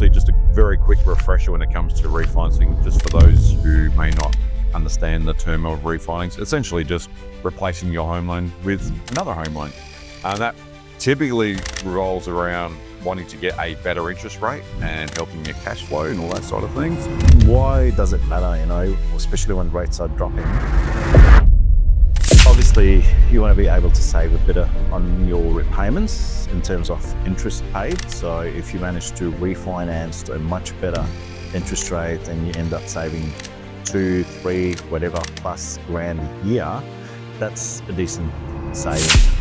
obviously just a very quick refresher when it comes to refinancing, just for those who may not understand the term of refinance. Essentially just replacing your home loan with another home loan. That typically revolves around wanting to get a better interest rate and helping your cash flow and all that sort of things. Why does it matter, especially when rates are dropping? Obviously, you want to be able to save a bit on your repayments in terms of interest paid. So if you manage to refinance to a much better interest rate and you end up saving 2, 3, whatever plus grand a year, that's a decent saving.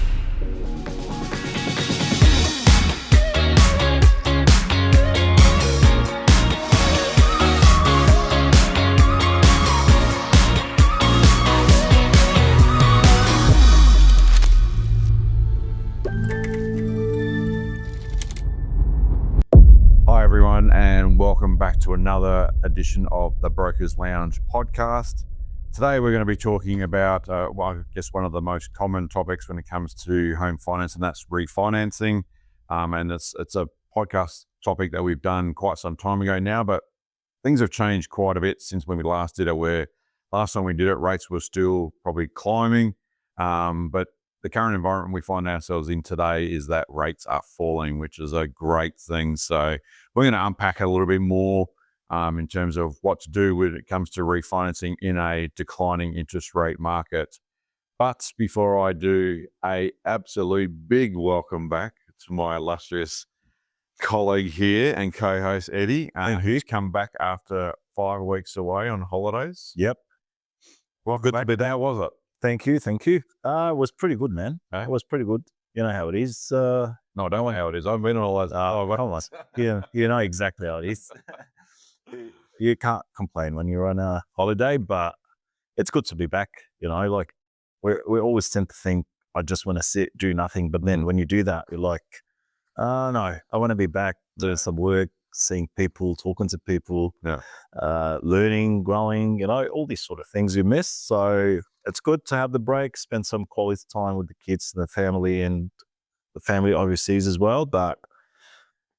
Hi everyone, and welcome back to another edition of the Brokers Lounge podcast. Today we're going to be talking about, I guess one of the most common topics when it comes to home finance, and that's refinancing. And it's a podcast topic that we've done quite some time ago now, but things have changed quite a bit since when we last did it, where last time we did it, rates were still probably climbing. But the current environment we find ourselves in today is that rates are falling, which is a great thing. So we're going to unpack a little bit more in terms of what to do when it comes to refinancing in a declining interest rate market. But before I do, a absolute big welcome back to my illustrious colleague here and co-host Eddie, who's come back after 5 weeks away on holidays. Yep. Welcome back. But how was it? Thank you. It was pretty good, man. Eh? It was pretty good. You know how it is. No, I don't know how it is. I've been on all those. Come on. Yeah, you know exactly how it is. You can't complain when you're on a holiday, but it's good to be back. Like we always tend to think, I just want to sit, do nothing. But then when you do that, you're like, no, I want to be back, doing some work, seeing people, talking to people, learning, growing, all these sort of things you miss. So it's good to have the break, spend some quality time with the kids and the family overseas as well. But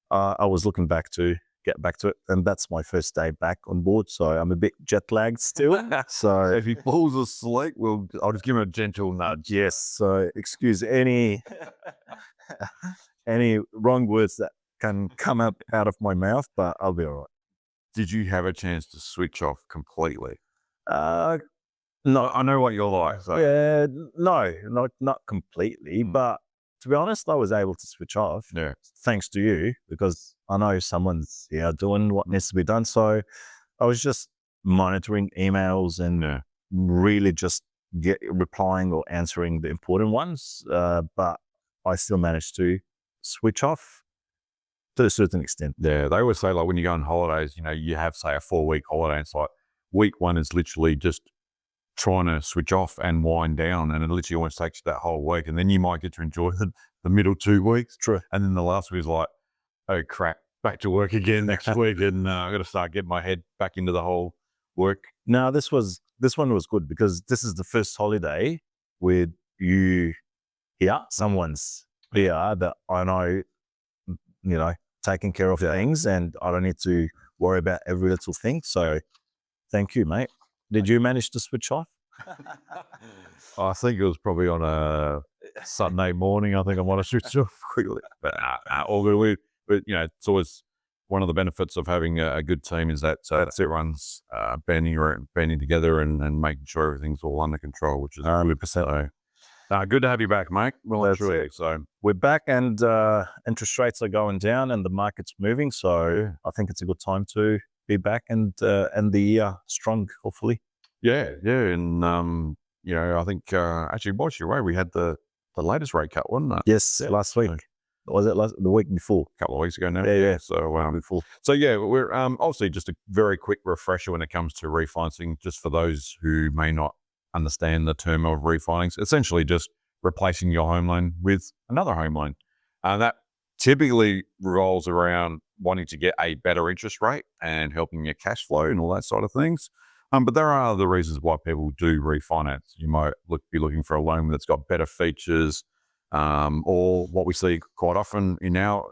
I was looking back to get back to it, and that's my first day back on board. So I'm a bit jet lagged still. So if he falls asleep, I'll just give him a gentle nudge. Yes. So excuse any wrong words that can come up out of my mouth, but I'll be all right. Did you have a chance to switch off completely? No, I know what you're like. So. Yeah, no, not completely, but to be honest, I was able to switch off. Yeah. Thanks to you, because I know someone's doing what needs to be done. So I was just monitoring emails and really just replying or answering the important ones. But I still managed to switch off to a certain extent. Yeah, they always say, like, when you go on holidays, you have, say, a 4-week holiday, and it's like week 1 is literally just trying to switch off and wind down, and it literally almost takes you that whole week, and then you might get to enjoy the middle 2 weeks. True. And then the last week is like, oh crap, back to work again next week, and I got to start getting my head back into the whole work. No, this one was good, because this is the first holiday with you here. Someone's here that I know, taking care of things, and I don't need to worry about every little thing. So thank you, mate. Did you manage to switch off? I think it was probably on a Sunday morning. I think I might have switched off quickly, but all good. But it's always one of the benefits of having a good team is that everyone's banding together and making sure everything's all under control, which is 100%. Good to have you back, mate. Well, truly. So we're back, and interest rates are going down, and the market's moving. So I think it's a good time to be back and the year strong, hopefully. Yeah, and I think actually, by the way, we had the latest rate cut, wasn't it? Yes, last week. Was it the week before? A couple of weeks ago now. Yeah. So before. So yeah, we're obviously just a very quick refresher when it comes to refinancing, just for those who may not understand the term of refinance. Essentially, just replacing your home loan with another home loan. That typically revolves around wanting to get a better interest rate and helping your cash flow and all that sort of things. But there are other reasons why people do refinance. You might be looking for a loan that's got better features, or what we see quite often in our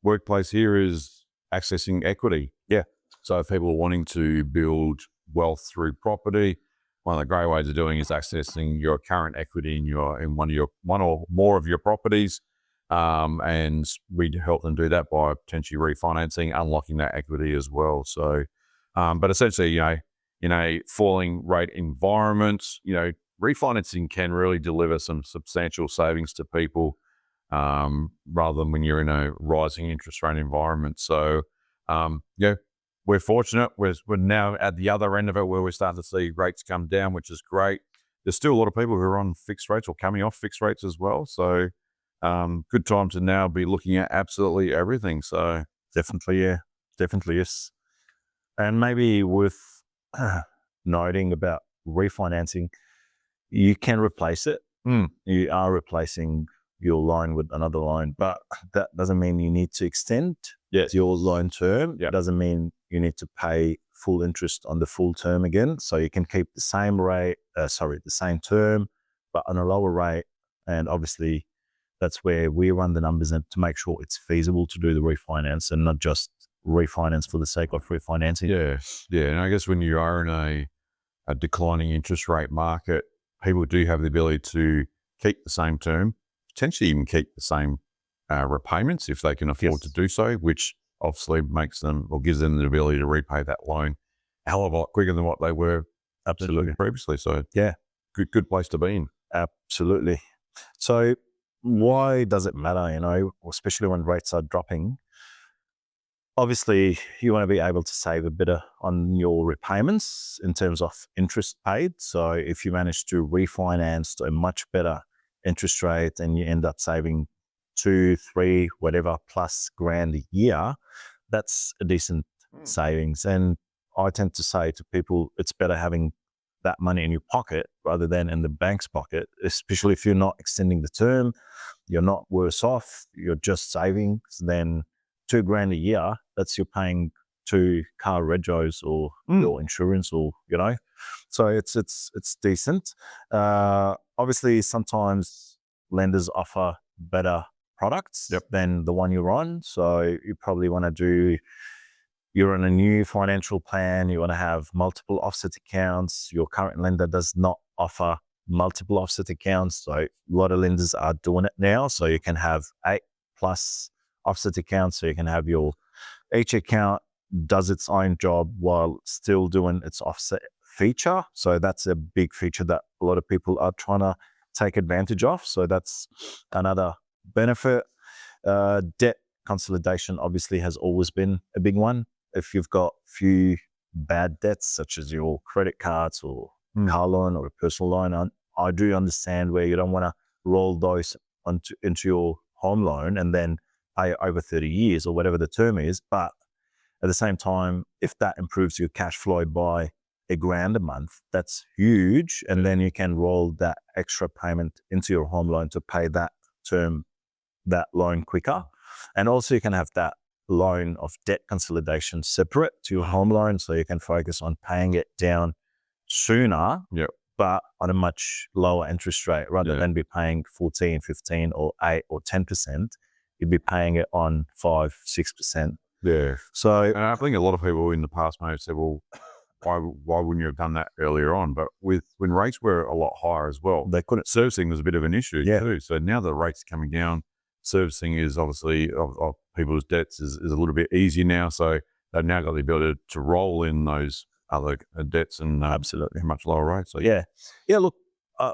workplace here is accessing equity. Yeah. So if people are wanting to build wealth through property, one of the great ways of doing is accessing your current equity in one or more of your properties. And we help them do that by potentially refinancing, unlocking that equity as well. So, but essentially, in a falling rate environment, refinancing can really deliver some substantial savings to people, rather than when you're in a rising interest rate environment. So, we're fortunate. We're now at the other end of it where we're starting to see rates come down, which is great. There's still a lot of people who are on fixed rates or coming off fixed rates as well. So, good time to now be looking at absolutely everything. So definitely, yeah, definitely yes. And maybe worth noting about refinancing, you can replace it. You are replacing your loan with another loan, but that doesn't mean you need to extend your loan term. Yeah. It doesn't mean you need to pay full interest on the full term again. So you can keep the same rate, the same term, but on a lower rate. And obviously that's where we run the numbers and to make sure it's feasible to do the refinance and not just refinance for the sake of refinancing. Yeah. And I guess when you are in a declining interest rate market, people do have the ability to keep the same term, potentially even keep the same repayments if they can afford to do so, which obviously makes them or gives them the ability to repay that loan a hell of a lot quicker than what they were previously. So yeah, good place to be in. Absolutely. So why does it matter, especially when rates are dropping? Obviously, you want to be able to save a bit on your repayments in terms of interest paid. So if you manage to refinance to a much better interest rate and you end up saving 2, 3, whatever plus grand a year, that's a decent savings. And I tend to say to people, it's better having that money in your pocket rather than in the bank's pocket, especially if you're not extending the term, you're not worse off, you're just saving. Then $2 grand a year, that's you're paying 2 car regos or your insurance or, so it's decent. Obviously sometimes lenders offer better products than the one you're on. So you probably want to you're on a new financial plan, you want to have multiple offset accounts. Your current lender does not offer multiple offset accounts. So a lot of lenders are doing it now. So you can have 8+ offset accounts. So you can have each account does its own job while still doing its offset feature. So that's a big feature that a lot of people are trying to take advantage of. So that's another benefit. Debt consolidation obviously has always been a big one. If you've got few bad debts, such as your credit cards or car loan or a personal loan, I do understand where you don't want to roll those into your home loan and then pay over 30 years or whatever the term is. But at the same time, if that improves your cash flow by $1 grand a month, that's huge. And then you can roll that extra payment into your home loan to pay that loan quicker. And also you can have that loan of debt consolidation separate to your home loan, so you can focus on paying it down sooner, but on a much lower interest rate rather than be paying 14, 15 or 8 or 10%. You'd be paying it on 5, 6%. Yeah. So and I think a lot of people in the past may have said, well, why wouldn't you have done that earlier on? But when rates were a lot higher as well, they couldn't. Servicing was a bit of an issue too. So now the rates are coming down, servicing is obviously of people's debts is a little bit easier now. So they've now got the ability to roll in those other debts and absolutely much lower rates. So yeah. Look,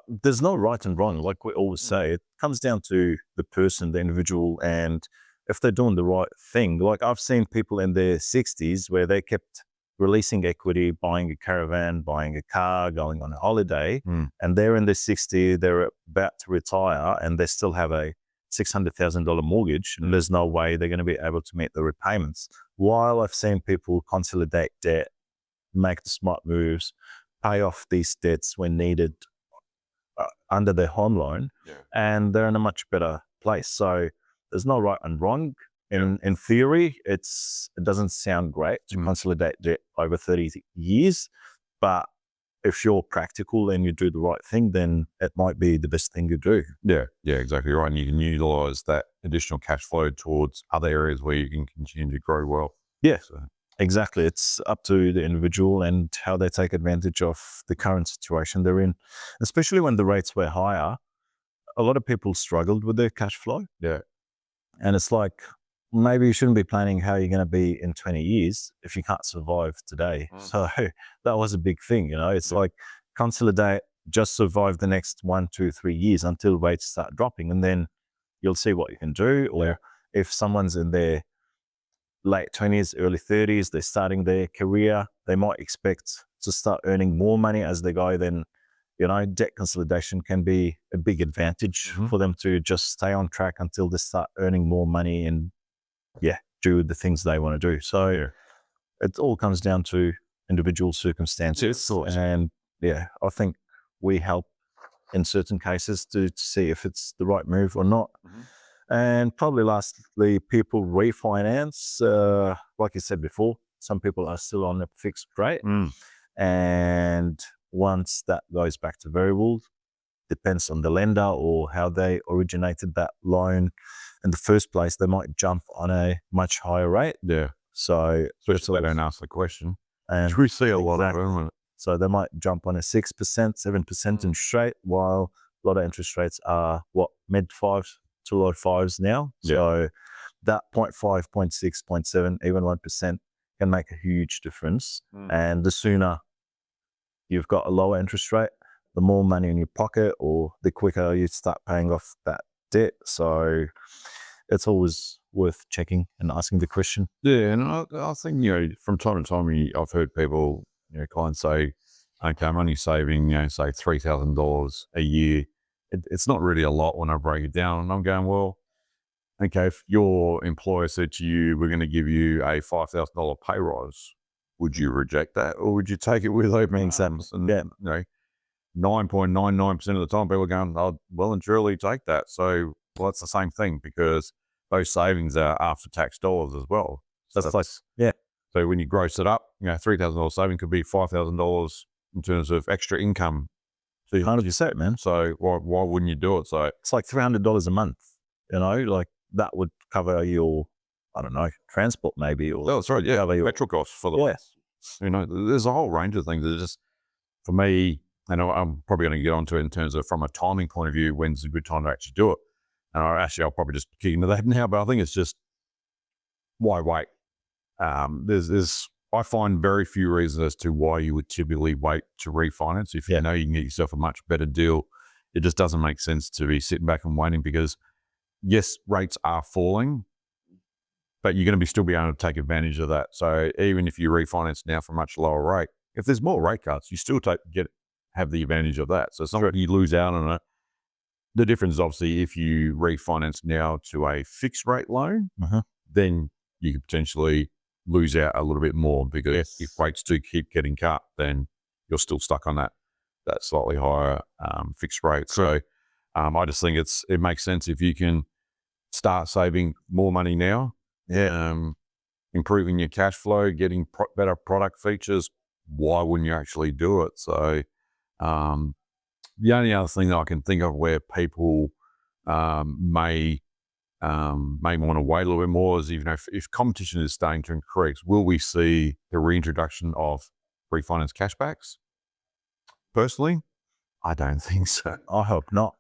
there's no right and wrong. Like we always say, it comes down to the person, the individual, and if they're doing the right thing. Like I've seen people in their 60s where they kept releasing equity, buying a caravan, buying a car, going on a holiday, and they're in their 60s, they're about to retire, and they still have a $600,000 mortgage, and there's no way they're going to be able to meet the repayments. While I've seen people consolidate debt, make the smart moves, pay off these debts when needed under their home loan, and they're in a much better place. So there's no right and wrong. In theory, it doesn't sound great to consolidate debt over 30 years, but if you're practical and you do the right thing, then it might be the best thing to do. Yeah, exactly right. And you can utilize that additional cash flow towards other areas where you can continue to grow wealth. Yeah, So, exactly. It's up to the individual and how they take advantage of the current situation they're in, especially when the rates were higher. A lot of people struggled with their cash flow. yeah. And it's like, maybe you shouldn't be planning how you're going to be in 20 years if you can't survive today. So that was a big thing, you know. It's like, consolidate, just survive the next 1, 2, 3 years until rates start dropping, and then you'll see what you can do. Or if someone's in their late 20s, early 30s, they're starting their career, they might expect to start earning more money as they go, then, you know, debt consolidation can be a big advantage for them to just stay on track until they start earning more money and do the things they want to do. So it all comes down to individual circumstances. And I think we help in certain cases to see if it's the right move or not. And probably lastly, people refinance. Like you said before, some people are still on a fixed rate. And once that goes back to variable, depends on the lender or how they originated that loan in the first place, they might jump on a much higher rate. So especially they don't ask the question. And we see a lot of them. So they might jump on a 6%, 7% interest rate, while a lot of interest rates are mid fives to low fives now. So that 0.5, 0.6, 0.7, even 1% can make a huge difference. And the sooner you've got a lower interest rate, the more money in your pocket, or the quicker you start paying off that debt. So it's always worth checking and asking the question. Yeah, and I think, you know, from time to time, I've heard people, you know, clients say, okay, I'm only saving, you know, say $3,000 a year. It's not really a lot when I break it down. And I'm going, well, okay, if your employer said to you, we're going to give you a $5,000 pay rise, would you reject that, or would you take it with open arms? And you know, 9.99% of the time, people are going, "I'll well and truly take that." So, well, it's the same thing, because those savings are after-tax dollars as well. So That's like, so when you gross it up, you know, $3,000 saving could be $5,000 in terms of extra income. So 100%, man. So why wouldn't you do it? So it's like $300 a month. You know, like that would cover your, I don't know, transport maybe, or that's right, petrol costs for the month. You know, there's a whole range of things that just, for me, and I'm probably going to get onto it in terms of from a timing point of view, when's a good time to actually do it. And I'll probably just kick into that now, but I think it's just, why wait? I find very few reasons as to why you would typically wait to refinance. If you know you can get yourself a much better deal, it just doesn't make sense to be sitting back and waiting, because yes, rates are falling, but you're going to still be able to take advantage of that. So even if you refinance now for a much lower rate, if there's more rate cuts, you still have the advantage of that. So it's not you lose out on it. The difference is obviously if you refinance now to a fixed rate loan, then you could potentially lose out a little bit more, because if rates do keep getting cut, then you're still stuck on that slightly higher fixed rate. So I just think it makes sense if you can start saving more money now, improving your cash flow, getting better product features. Why wouldn't you actually do it? So the only other thing that I can think of where people may want to wait a little bit more is, even if competition is starting to increase, will we see the reintroduction of refinance cashbacks? Personally, I don't think so. I hope not.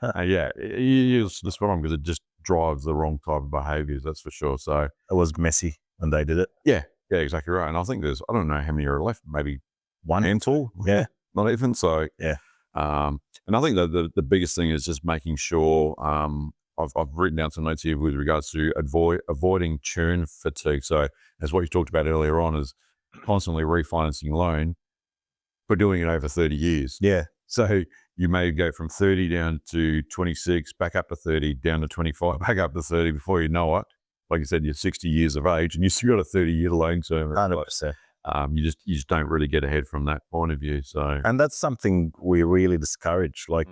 It's just wrong, because it just drives the wrong type of behaviors, that's for sure. So it was messy when they did it. Yeah, exactly right. And I think I don't know how many are left, maybe one handful. Not even. So and I think that the biggest thing is just making sure, I've written down some notes here with regards to avoiding churn fatigue. So as what you talked about earlier on, is constantly refinancing loan, but doing it over 30 years. So you may go from 30 down to 26, back up to 30, down to 25, back up to 30. Before you know it, like you said, you're 60 years of age and you still got a 30-year loan term. 100%. You just don't really get ahead from that point of view. So, and that's something we really discourage. Like,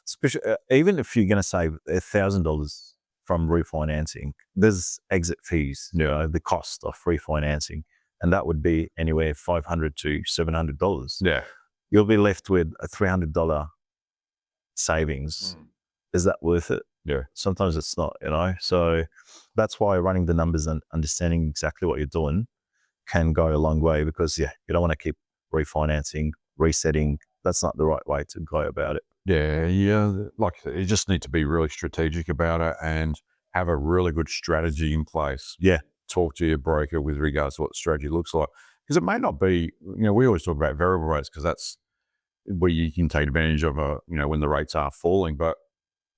especially even if you're going to save $1,000 from refinancing, there's exit fees. You know, the cost of refinancing, and that would be anywhere $500 to $700. You'll be left with a $300 savings. Is that worth it? Yeah. Sometimes it's not, So that's why running the numbers and understanding exactly what you're doing can go a long way, because you don't want to keep refinancing, resetting. That's not the right way to go about it. Yeah. Like you just need to be really strategic about it and have a really good strategy in place. Yeah. Talk to your broker with regards to what the strategy looks like. Because it may not be, we always talk about variable rates because that's where you can take advantage of, when the rates are falling. But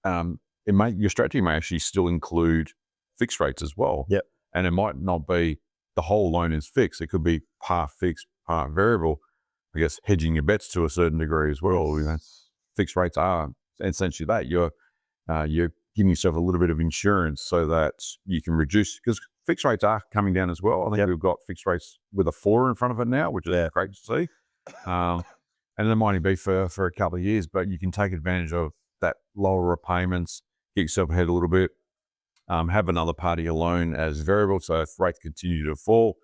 your strategy may actually still include fixed rates as well. Yep. And it might not be the whole loan is fixed. It could be part fixed, part variable. I guess hedging your bets to a certain degree as well. Fixed rates are essentially that you're giving yourself a little bit of insurance so that you can reduce, because fixed rates are coming down as well. I think we've got fixed rates with a 4 in front of it now, which is great to see. And it might only be for a couple of years, but you can take advantage of that lower repayments, get yourself ahead a little bit, have another part of your loan as variable. So if rates continue to fall,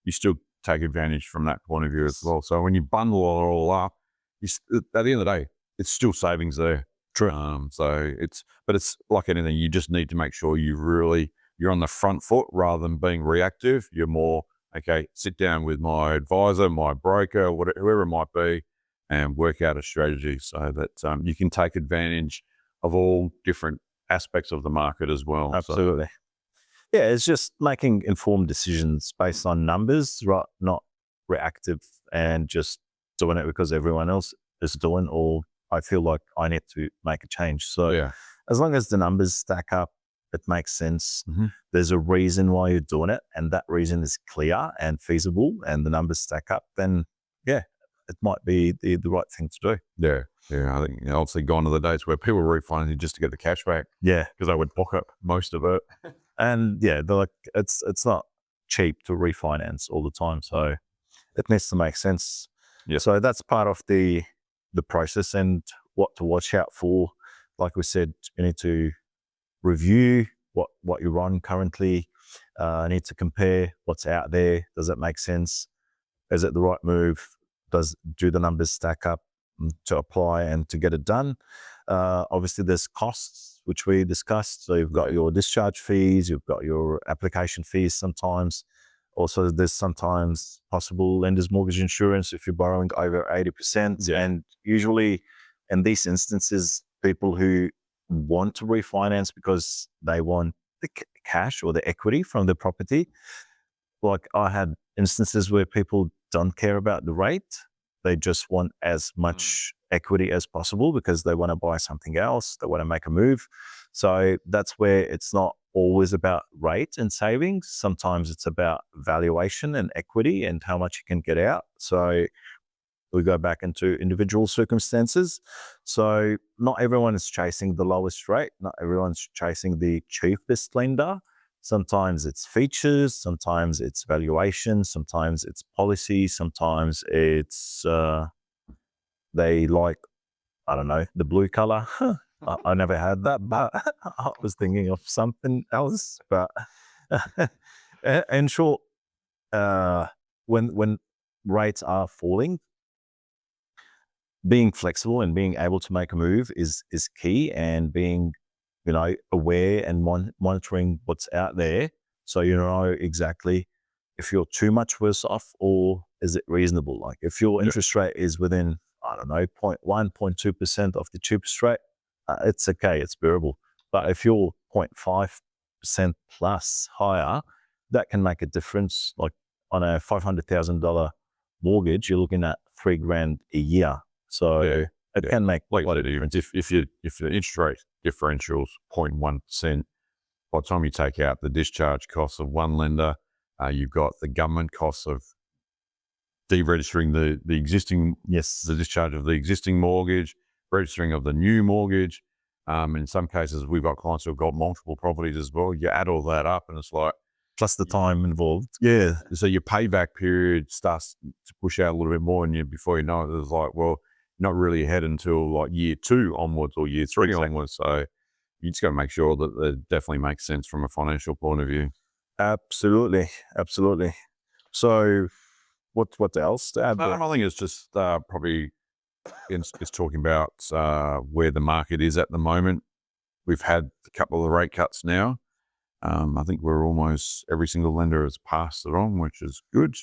you still take advantage from that point of view as well. So when you bundle it all up, at the end of the day, it's still savings there. True. But it's like anything, you just need to make sure you're on the front foot rather than being reactive. You're more, okay, sit down with my advisor, my broker, whoever it might be, and work out a strategy so that you can take advantage of all different aspects of the market as well. Absolutely. So, yeah, it's just making informed decisions based on numbers, right? Not reactive and just doing it because everyone else is doing, or I feel like I need to make a change. So as long as the numbers stack up, it makes sense. There's a reason why you're doing it, and that reason is clear and feasible, and the numbers stack up, then it might be the right thing to do. Yeah, I think obviously gone are the days where people were refinancing just to get the cash back. Yeah, because they would pocket most of it. And they're like, it's not cheap to refinance all the time, so it needs to make sense. Yeah. So that's part of the process and what to watch out for. Like we said, you need to review what you're on currently. Need to compare what's out there. Does it make sense? Is it the right move? Do the numbers stack up to apply and to get it done? Obviously, there's costs, which we discussed. So you've got your discharge fees, you've got your application fees sometimes. Also, there's sometimes possible lender's mortgage insurance if you're borrowing over 80%. And usually in these instances, people who want to refinance because they want the cash or the equity from the property. Like I had instances where people don't care about the rate. They just want as much equity as possible because they want to buy something else. They want to make a move. So that's where it's not always about rate and savings. Sometimes it's about valuation and equity and how much you can get out. So we go back into individual circumstances. So not everyone is chasing the lowest rate. Not everyone's chasing the cheapest lender. Sometimes it's features, sometimes it's valuation, sometimes it's policy, sometimes it's they like, I don't know, the blue color. I never had that, but I was thinking of something else. But in short, when rates are falling, being flexible and being able to make a move is key, and being aware and monitoring what's out there, so you know exactly if you're too much worse off or is it reasonable. Like if your interest rate is within, I don't know, 0.1, 0.2% of the cheapest rate, it's okay, it's bearable. But if you're 0.5% plus higher, that can make a difference. Like on a $500,000 mortgage, you're looking at $3,000 a year. So it can make quite a difference. If the interest rate differential's 0.1%, by the time you take out the discharge costs of one lender, you've got the government costs of deregistering the existing, the discharge of the existing mortgage, registering of the new mortgage. In some cases, we've got clients who've got multiple properties as well. You add all that up and it's like, plus the time involved. So your payback period starts to push out a little bit more, and before you know it, it's like, well, not really ahead until like year 2 onwards or year 3 onwards. So you just got to make sure that it definitely makes sense from a financial point of view. Absolutely. So what else to add? I think it's just probably it's talking about where the market is at the moment. we've had a couple of rate cuts now. I think we're almost every single lender has passed it on, which is good.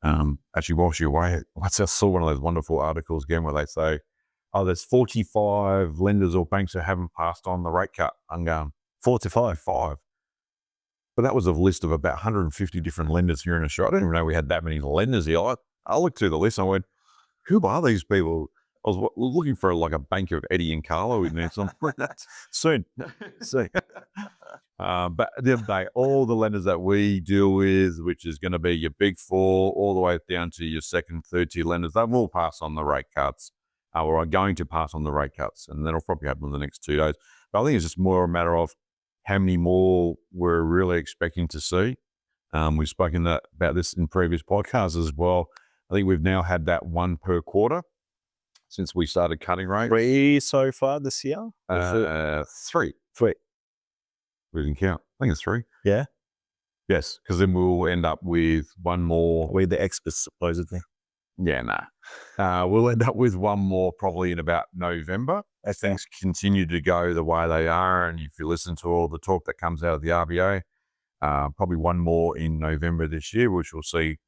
Actually, whilst you're away, I saw one of those wonderful articles again where they say, oh, there's 45 lenders or banks that haven't passed on the rate cut. I'm going, 45. But that was a list of about 150 different lenders here in Australia. I didn't even know we had that many lenders here. I looked through the list and I went, who are these people? I was looking for like a bank of Eddie and Carlo in there. So soon. But at the end of the day, all the lenders that we deal with, which is going to be your big four, all the way down to your second, third tier lenders, they will pass on the rate cuts, or are going to pass on the rate cuts. And that'll probably happen in the next 2 days. But I think it's just more a matter of how many more we're really expecting to see. We've spoken about this in previous podcasts as well. I think we've now had that one per quarter since we started cutting rates. 3 so far this year? 3. We didn't count. I think it's 3. Yeah. Yes, because then we'll end up with one more. We're the experts, supposedly. Yeah, nah. We'll end up with one more probably in about November. As things continue to go the way they are, and if you listen to all the talk that comes out of the RBA, probably one more in November this year, which we'll see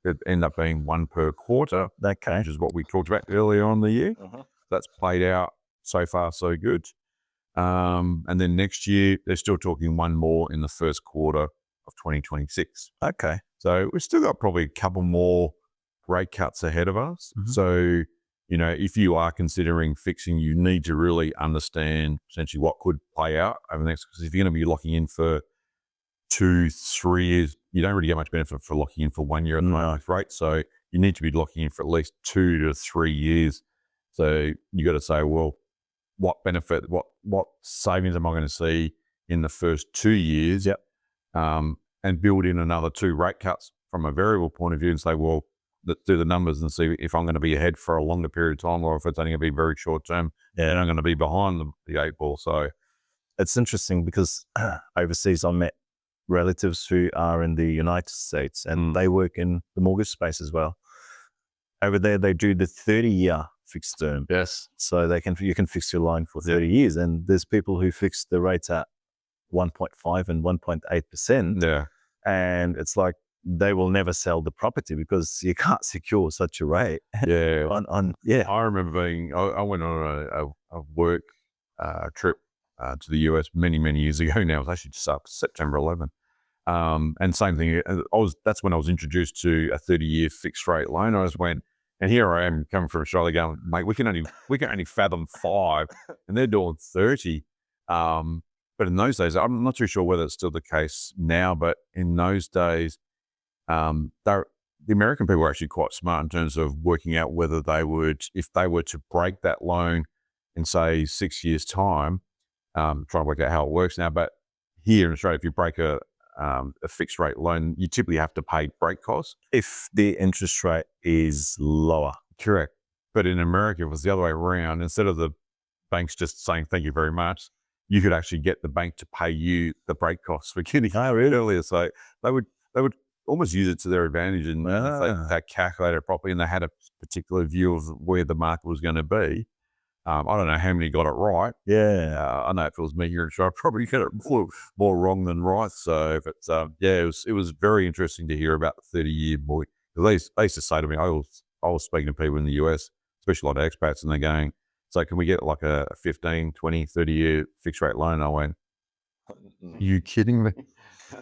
it end up being one per quarter. Okay. Which is what we talked about earlier on in the year. That's played out so far so good. And then next year, they're still talking one more in the first quarter of 2026. Okay. So we've still got probably a couple more rate cuts ahead of us. So, you know, if you are considering fixing, you need to really understand essentially what could play out over the next, because if you're going to be locking in for 2-3 years, you don't really get much benefit for locking in for 1 year at the moment, right? So you need to be locking in for at least 2 to 3 years. So you got to say, well, what benefit, what savings am I going to see in the first 2 years? And build in another 2 rate cuts from a variable point of view and say, well, let's do the numbers and see if I'm going to be ahead for a longer period of time or if it's only going to be very short term and I'm going to be behind the 8 ball. So it's interesting because overseas I met relatives who are in the United States and they work in the mortgage space as well. Over there, they do the 30-year fixed term. Yes. So you can fix your line for 30 years. And there's people who fix the rates at 1.5 and 1.8%. Yeah. And it's like they will never sell the property because you can't secure such a rate. Yeah. I remember I went on a work trip to the US many years ago now. It was actually just up September 11. And same thing, that's when I was introduced to a 30-year fixed rate loan. I just went, and here I am coming from Australia going, mate, we can only fathom 5 and they're doing 30. But in those days, I'm not too sure whether it's still the case now, but in those days, the American people were actually quite smart in terms of working out whether they would, if they were to break that loan in say 6 years time, trying to work out how it works now. But here in Australia, if you break a fixed rate loan, you typically have to pay break costs. If the interest rate is lower. Correct. But in America, it was the other way around. Instead of the banks just saying, thank you very much, you could actually get the bank to pay you the break costs for getting earlier. So they would almost use it to their advantage, and if they calculated it properly and they had a particular view of where the market was going to be. I don't know how many got it right. Yeah. I know if it was me here in Australia, I'd probably get it more wrong than right. So, but it was very interesting to hear about the 30-year mortgage. They used to say to me, I was speaking to people in the US, especially a lot of expats, and they're going, so can we get like a 15, 20, 30-year fixed rate loan? And I went, you kidding me?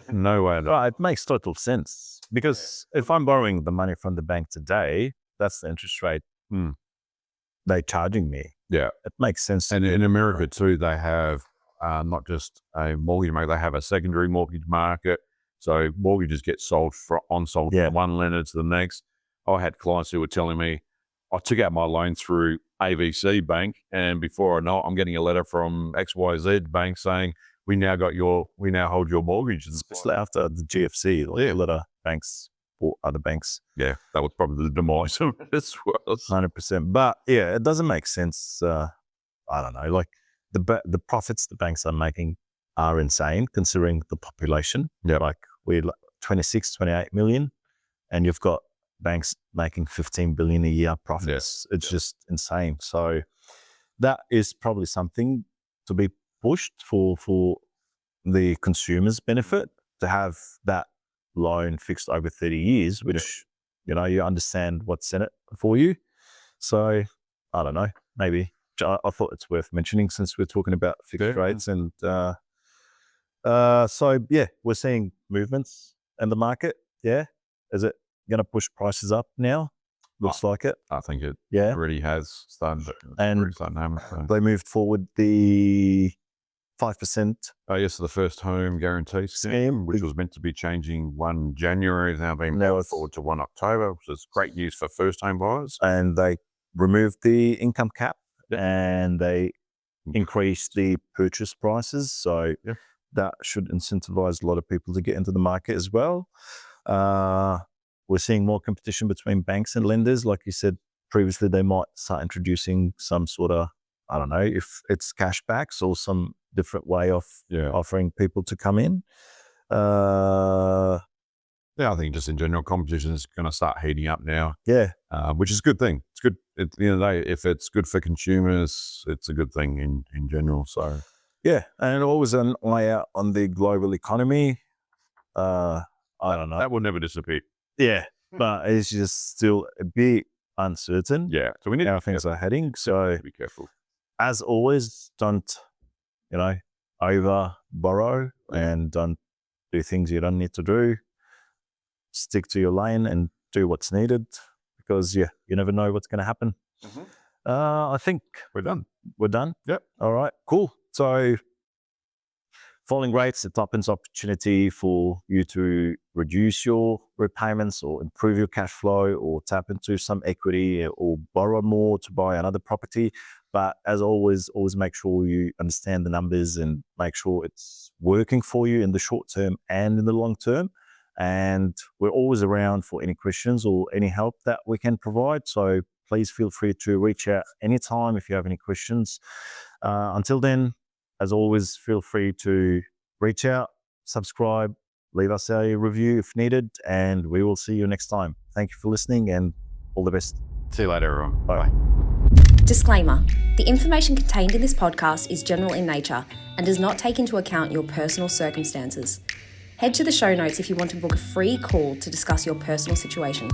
No way. Well, it makes total sense because if I'm borrowing the money from the bank today, that's the interest rate they're charging me. Yeah. It makes sense. And in America too, they have not just a mortgage market, they have a secondary mortgage market. So mortgages get sold from one lender to the next. I had clients who were telling me, I took out my loan through ABC Bank, and before I know it, I'm getting a letter from XYZ Bank saying, we now hold your mortgage. Especially after the GFC, a lot of banks bought other banks. Yeah, that was probably the demise of it as well. 100%. But yeah, it doesn't make sense. I don't know, like the profits the banks are making are insane considering the population. Yeah. Like we're 26, 28 million, and you've got banks making 15 billion a year profits. It's just insane. So that is probably something to be pushed for the consumer's benefit to have that loan fixed over 30 years, which, you know, you understand what's in it for you. So I don't know, maybe I thought it's worth mentioning since we're talking about fixed rates. And so, yeah, we're seeing movements in the market. Yeah. Is it going to push prices up now? Looks like it. I think it Yeah. already has started. And so. they moved forward the 5%. Oh, yes, the first home guarantee scheme, which was meant to be changing 1 January, is now being brought forward to 1 October, which is great news for first home buyers. And they removed the income cap and they increased the purchase prices. So that should incentivize a lot of people to get into the market as well. We're seeing more competition between banks and lenders. Like you said previously, they might start introducing some sort of, I don't know if it's cashbacks or some different way of offering people to come in. I think just in general, competition is going to start heating up now. Yeah. Which is a good thing. It's good. At the end of the day, if it's good for consumers, it's a good thing in general. So, yeah. And always an eye out on the global economy. I don't know. That will never disappear. Yeah. But it's just still a bit uncertain. Yeah. So we need how things are heading. So be careful. As always, don't, you know, over borrow and don't do things you don't need to do. Stick to your lane and do what's needed because, you never know what's going to happen. I think we're done. We're done? Yep. All right, cool. So falling rates, it opens opportunity for you to reduce your repayments or improve your cash flow or tap into some equity or borrow more to buy another property. But as always make sure you understand the numbers and make sure it's working for you in the short term and in the long term. And we're always around for any questions or any help that we can provide. So please feel free to reach out anytime if you have any questions. Until then, as always, feel free to reach out, subscribe, leave us a review if needed, and we will see you next time. Thank you for listening and all the best. See you later, everyone. Bye. Disclaimer: the information contained in this podcast is general in nature and does not take into account your personal circumstances. Head to the show notes if you want to book a free call to discuss your personal situation.